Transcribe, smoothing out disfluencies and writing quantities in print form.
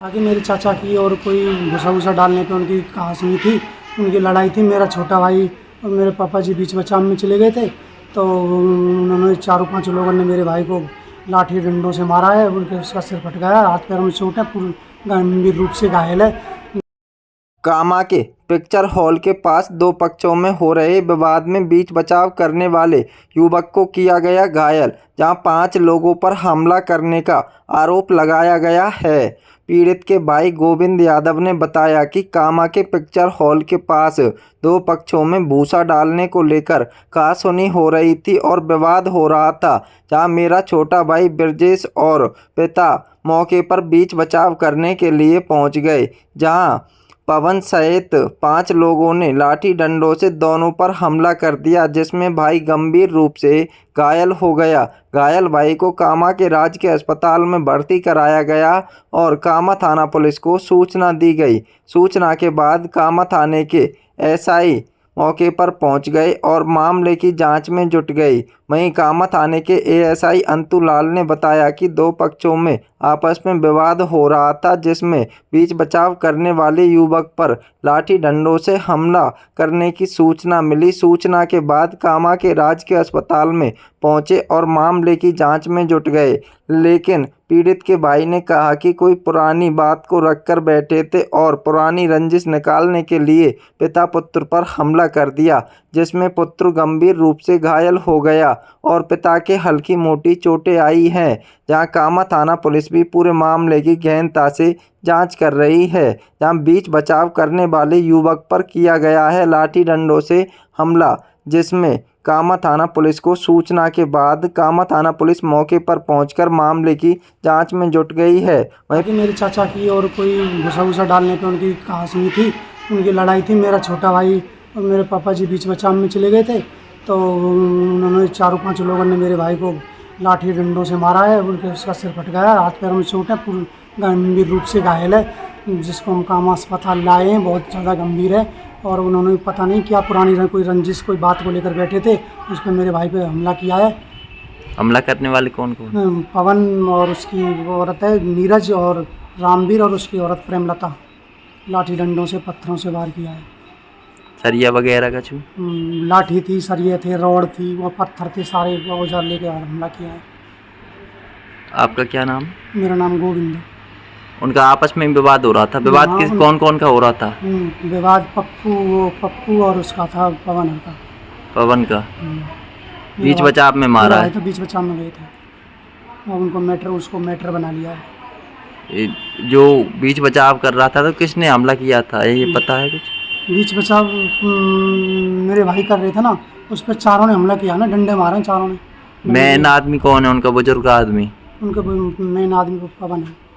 आगे मेरे चाचा की और कोई भूसा वूसा डालने पे उनकी कहा सुनी थी, उनकी लड़ाई थी। मेरा छोटा भाई और मेरे पापा जी बीच बचाव में चले गए थे, तो उन्होंने 4-5 लोगों ने मेरे भाई को लाठी डंडों से मारा है। उनके उसका सिर फट गया, हाथ पैरों में चोट है, पूरी गंभीर रूप से घायल है। कामा के पिक्चर हॉल के पास दो पक्षों में हो रहे विवाद में बीच बचाव करने वाले युवक को किया गया घायल, जहां 5 लोगों पर हमला करने का आरोप लगाया गया है। पीड़ित के भाई गोविंद यादव ने बताया कि कामा के पिक्चर हॉल के पास दो पक्षों में भूसा डालने को लेकर कहासुनी हो रही थी और विवाद हो रहा था, जहां मेरा छोटा भाई ब्रजेश और पिता मौके पर बीच बचाव करने के लिए पहुंच गए, जहां पवन सहित 5 लोगों ने लाठी डंडों से दोनों पर हमला कर दिया, जिसमें भाई गंभीर रूप से घायल हो गया। घायल भाई को कामा के राजकीय अस्पताल में भर्ती कराया गया और कामा थाना पुलिस को सूचना दी गई। सूचना के बाद कामा थाने के एसआई मौके पर पहुंच गए और मामले की जांच में जुट गई। वहीं कामा थाने के एएसआई अंतु लाल ने बताया कि दो पक्षों में आपस में विवाद हो रहा था, जिसमें बीच बचाव करने वाले युवक पर लाठी डंडों से हमला करने की सूचना मिली। सूचना के बाद कामा के राजकीय अस्पताल में पहुंचे और मामले की जांच में जुट गए, लेकिन पीड़ित के भाई ने कहा कि कोई पुरानी बात को रखकर बैठे थे और पुरानी रंजिश निकालने के लिए पिता पुत्र पर हमला कर दिया, जिसमें पुत्र गंभीर रूप से घायल हो गया और पिता के हल्की मोटी चोटें आई हैं। जहां कामा थाना पुलिस भी पूरे मामले की गहनता से जांच कर रही है, जहां बीच बचाव करने वाले युवक पर किया गया है लाठी डंडों से हमला, जिसमें कामा थाना पुलिस को सूचना के बाद कामा थाना पुलिस मौके पर पहुंचकर मामले की जांच में जुट गई है। वहीं मेरे चाचा की और कोई भूसा वूसा डालने पे उनकी कहा सुनी थी, उनकी लड़ाई थी। मेरा छोटा भाई और मेरे पापा जी बीच बचाव में चले गए थे, तो उन्होंने 4-5 लोगों ने मेरे भाई को लाठी डंडों से मारा है। उनके उसका सिर फट गया, हाथ पैरों में चोट है, पूरी गंभीर रूप से घायल है, जिसको हम कामा अस्पताल लाए हैं। बहुत ज़्यादा गंभीर है और उन्होंने पता नहीं क्या पुरानी कोई रंजिश कोई बात को लेकर बैठे थे, उस पर मेरे भाई पे हमला किया है। हमला करने वाले कौन कौन? पवन और उसकी औरत है नीरज, और रामवीर और उसकी औरत प्रेमलता। लाठी डंडों से पत्थरों से वार किया है। सरिया वगैरह का छू? लाठी थी, सरिये थे, रॉड थी, वो पत्थर थे, सारे औजार लेके हमला किया है। आपका क्या नाम? मेरा नाम गोविंद है। उनका आपस में विवाद हो रहा था। विवाद किस कौन कौन का हो रहा था? विवाद पप्पू और उसका था, पवन का। पवन का बीच बचाव में मारा है। तो बीच बचाव में गए थे और उनको उसको मैटर बना लिया है। जो बीच बचाव कर रहा था तो किसने हमला किया था, ये पता है कुछ? बीच बचाव मेरे भाई कर रहे थे ना, उस पर चारों ने हमला किया ना, डंडे मारे चारों ने। मेन आदमी कौन है उनका? बुजुर्ग आदमी? उनका मेन आदमी पवन है।